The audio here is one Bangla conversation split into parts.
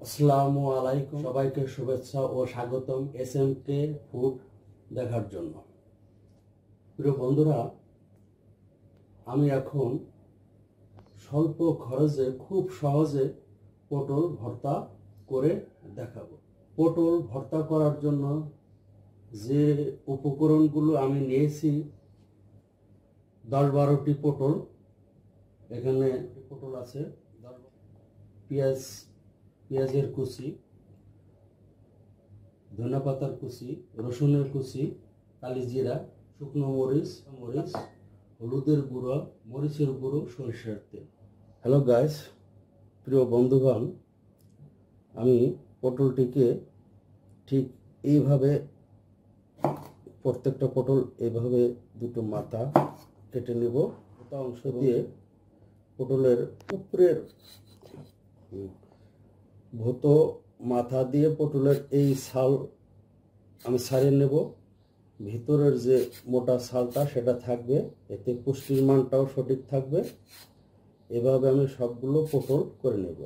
আসসালামু আলাইকুম, সবাইকে শুভেচ্ছা ও স্বাগতম এসএমকে ফুড দেখার জন্য। প্রিয় বন্ধুরা, আমি এখন স্বল্প খরচে খুব সহজে পটল ভর্তা করে দেখাবো। পটল ভর্তা করার জন্য যে উপকরণগুলো আমি নিয়েছি, 10-12টি পটল। এখানে পটল আছে, পেঁয়াজের কুচি, ধনেপাতার কুচি, রসুনের কুচি, কালিজিরা, শুকনো মরিচ, হলুদের গুঁড়ো, মরিচের গুঁড়ো, সরিষার তেল। হ্যালো গাইস, প্রিয় বন্ধুগণ, আমি পটলটিকে ঠিক এইভাবে, প্রত্যেকটা পটল এইভাবে দুটো মাথা কেটে নেব। মাথা অংশ দিয়ে পটলের উপরের ভূত মাথা দিয়ে পটলের এই ছাল আমি ছাড়িয়ে নেব। ভিতরের যে মোটা ছালটা সেটা থাকবে, এতে পুষ্টির মানটাও সঠিক থাকবে। এভাবে আমি সবগুলো পটল করে নেব।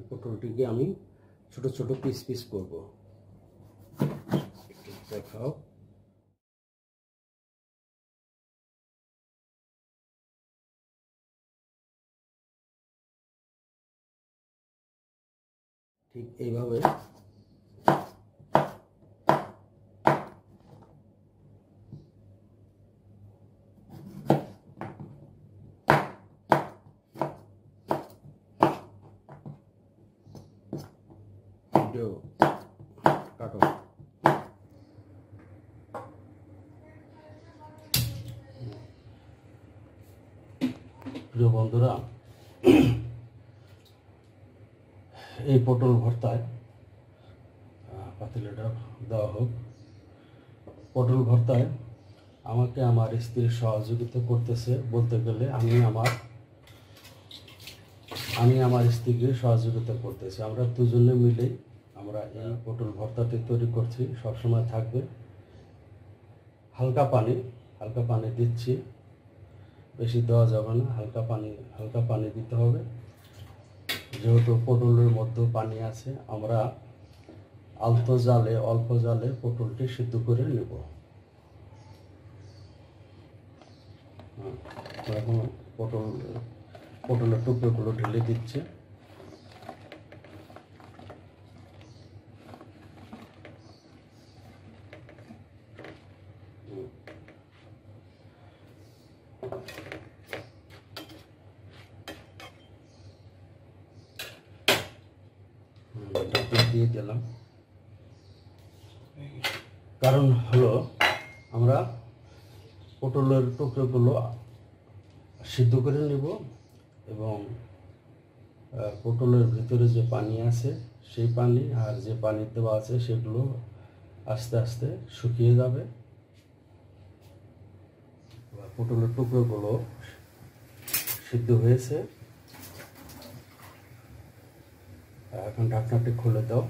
পটলটিকে আমি ছোট ছোট পিস পিস করব। দেখাও। ঠিক এইভাবে কাটো। প্রিয় বন্ধুরা, এই পটল ভর্তায় পাতিলাটা দেওয়া হোক। পটল ভর্তায় আমাকে আমার স্ত্রী সহযোগিতা করতেছে, বলতে গেলে আমি আমার স্ত্রীকে সহযোগিতা করতেছি। আমরা দুজনে মিলে আমরা এই পটল ভর্তাটি তৈরি করছি। সবসময় থাকবে হালকা পানি দিচ্ছি, বেশি দেওয়া যাবে না, হালকা পানি দিতে হবে। যেহেতু পটলের মধ্যে পানি আছে, আমরা অল্প জালে পটলটি সিদ্ধ করে নেব। এখন পটলের টুকরোগুলো ঢেলে দিচ্ছে। দিয়ে দিলাম। কারণ হলো, আমরা পটলের টুকরোগুলো সিদ্ধ করে নেব এবং পটলের ভিতরে যে পানি আছে সেই পানি আর যে পানি দেওয়া আছে সেগুলো আস্তে আস্তে শুকিয়ে যাবে। পটলের টুকরোগুলো সিদ্ধ হয়েছে। এখন ঢাকনাটি খুলে দাও।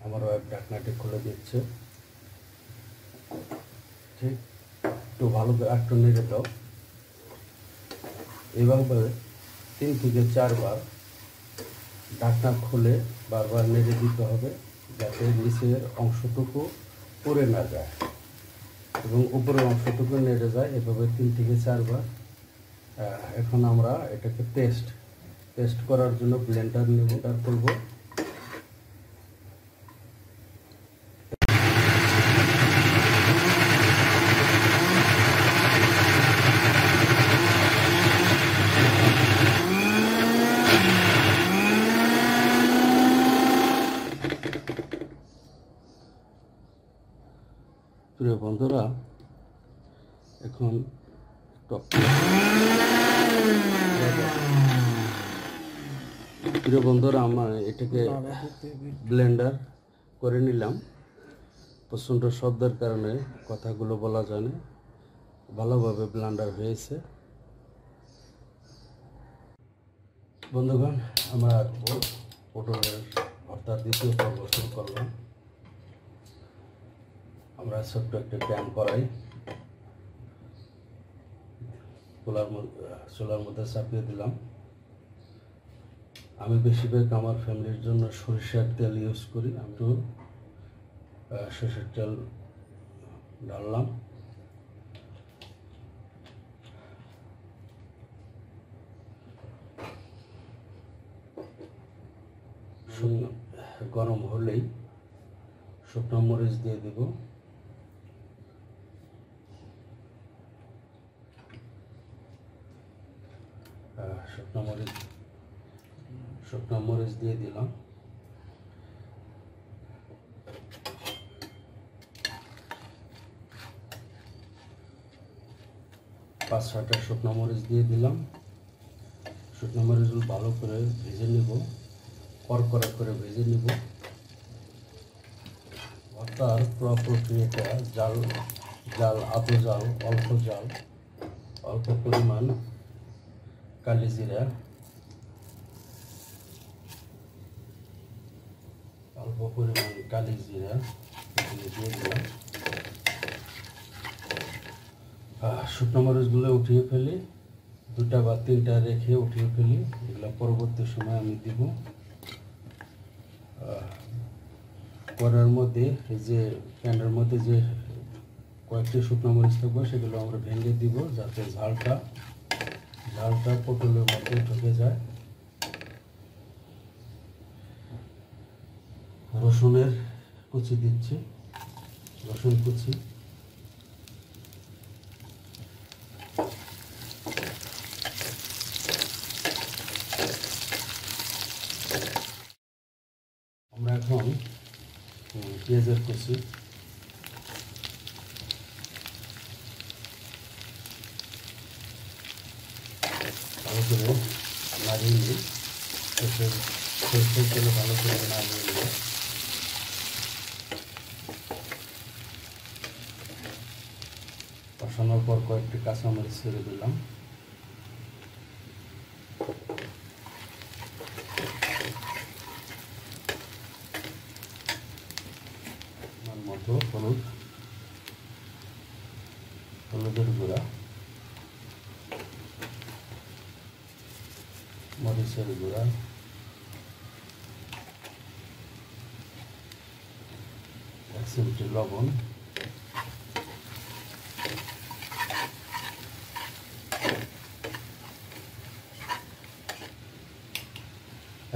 আমার ওয়াইফ ঢাকনাটি খুলে দিচ্ছে। ঠিক একটু ভালো করে একটু নেড়ে দাও। এইভাবে 3 থেকে 4 বার ঢাকনা খুলে বারবার নেড়ে দিতে হবে, যাতে নিচের অংশটুকু পুড়ে না যায় এবং উপরের অংশটুকু নেড়ে যায়। এভাবে 3 থেকে 4 বার। এখন আমরা এটাকে পেস্ট করার জন্য ব্লেন্ডার করব। প্রিয় বন্ধুরা, এখন আমরা এটাকে ব্লেন্ডার করে নিলাম। প্রচণ্ড শব্দের কারণে কথাগুলো বলা যায় না। ভালোভাবে ব্লেন্ডার হয়েছে। বন্ধুগণ, আমরা পটলের ভর্তার দ্বিতীয় পর্ব শুরু করলাম। আমরা ছোট্ট একটা প্যান কড়াই চুলার মধ্যে চাপিয়ে দিলাম। আমি বেশিরভাগ আমার ফ্যামিলির জন্য সরিষার তেল ইউজ করি। আমি একটু সরিষার তেল ঢাললাম। গরম হলেই শুকনো মরিচ দিয়ে দেব। শুকনো মরিচ দিয়ে দিলাম। পাঁচ ছয়টা শুকনো মরিচ দিয়ে দিলাম। শুকনো মরিচগুলো ভালো করে ভেজে নেব, কড়কড়া করে ভেজে নেব। ভর্তার পুরো প্রক্রিয়াটা আধো জাল, অল্প পরিমাণ কালিজিরা, দিয়ে দিলাম। শুকনো মরিচগুলো উঠিয়ে ফেলি, 2টা বা 3টা রেখে উঠিয়ে ফেলি। এগুলো পরবর্তী সময় আমি দিব। কড়াইয়ের মধ্যে এই যে প্যানের মধ্যে যে কয়েকটি শুকনো মরিচ থাকবে সেগুলো আমরা ভেঙে দিব, যাতে ঝালটা পটলের মধ্যে ঢুকে যায়। রসুনের কুচি দিচ্ছি, রসুন কুচি। আমরা এখন পেঁয়াজের কুচি, ভালো করে নাড়িয়ে নিই। সরষের তেলে ভালো করে নাড়িয়ে নিই। কষানোর পর কয়েকটি কাঁচামরিচ ছেড়ে দিলাম। মতো হলুদের গুঁড়া, মরিচের গুঁড়া, এক চিমটি লবণ,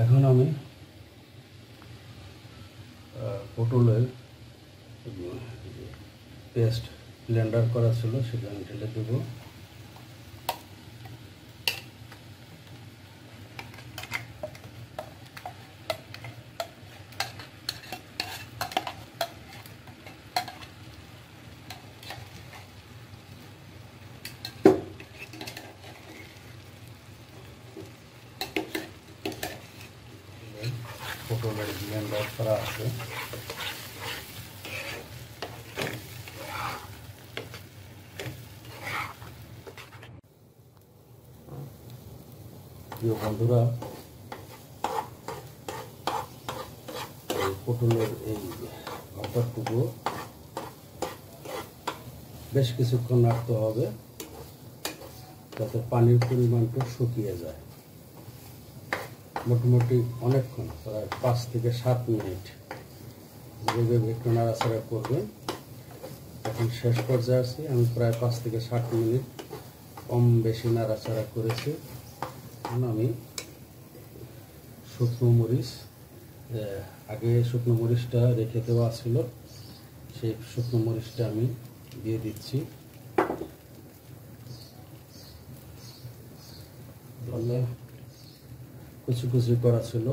এখন আমি পটলের পেস্ট ব্লেন্ডার করা ছিল সেটা আমি ঢেলে দেব। পটলের ব্লেন্ডার করা আছে। প্রিয় বন্ধুরা, পটলের এই ভর্তাটুকু বেশ কিছুক্ষণ রাখতে হবে, যাতে পানির পরিমাণটা শুকিয়ে যায়। মোটামুটি অনেকক্ষণ, প্রায় 5 থেকে 7 মিনিট যেভাবে একটু নাড়াচাড়া করবেন। এখন শেষ পর্যায়ে আছি, আমি প্রায় 5 থেকে 7 মিনিট কম বেশি নাড়াচাড়া করেছি। আমি শুকনো মরিচ, আগে শুকনো মরিচটা রেখে দেওয়া ছিল, সেই শুকনো মরিচটা আমি দিয়ে দিচ্ছি। কুচি কুচি করা ছিল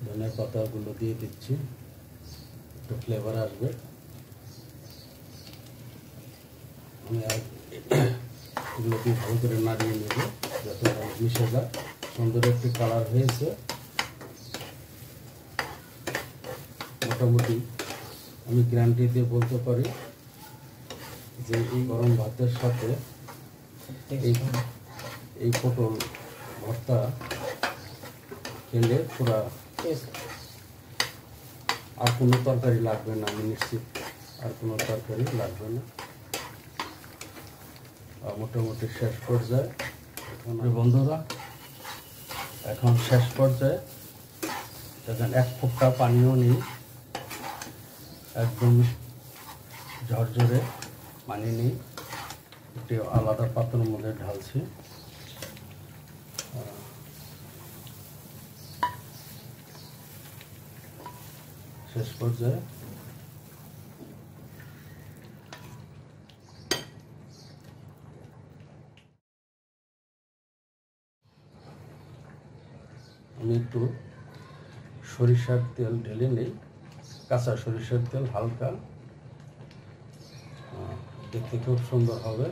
ধনে পাতাগুলো দিয়ে দিচ্ছি, একটু ফ্লেভার আসবে। আমি এগুলোকে ভালো করে নাড়িয়ে নেব যাতে মিশে যায়। সুন্দর একটি কালার হয়েছে। মোটামুটি আমি গ্যারান্টি দিয়ে বলতে পারি যে এই গরম ভাতের সাথে এই পটল ভর্তা খেলে পুরা আর কোনো তরকারি লাগবে না, আমি নিশ্চিত আর কোনো তরকারি লাগবে না। মোটামুটি শেষ পর্যায়ে। বন্ধুরা, এখন শেষ পর্যায়ে দেখেন এক ফোঁটা পানিও নেই, একদম ঝরঝরে পানি নেই। একটি আলাদা পাত্রের মধ্যে ঢালছি। শেষ পর্যায়ে আমি একটু সরিষার তেল ঢেলে নিই, কাঁচা সরিষার তেল হালকা, দেখতে খুব সুন্দর হবে।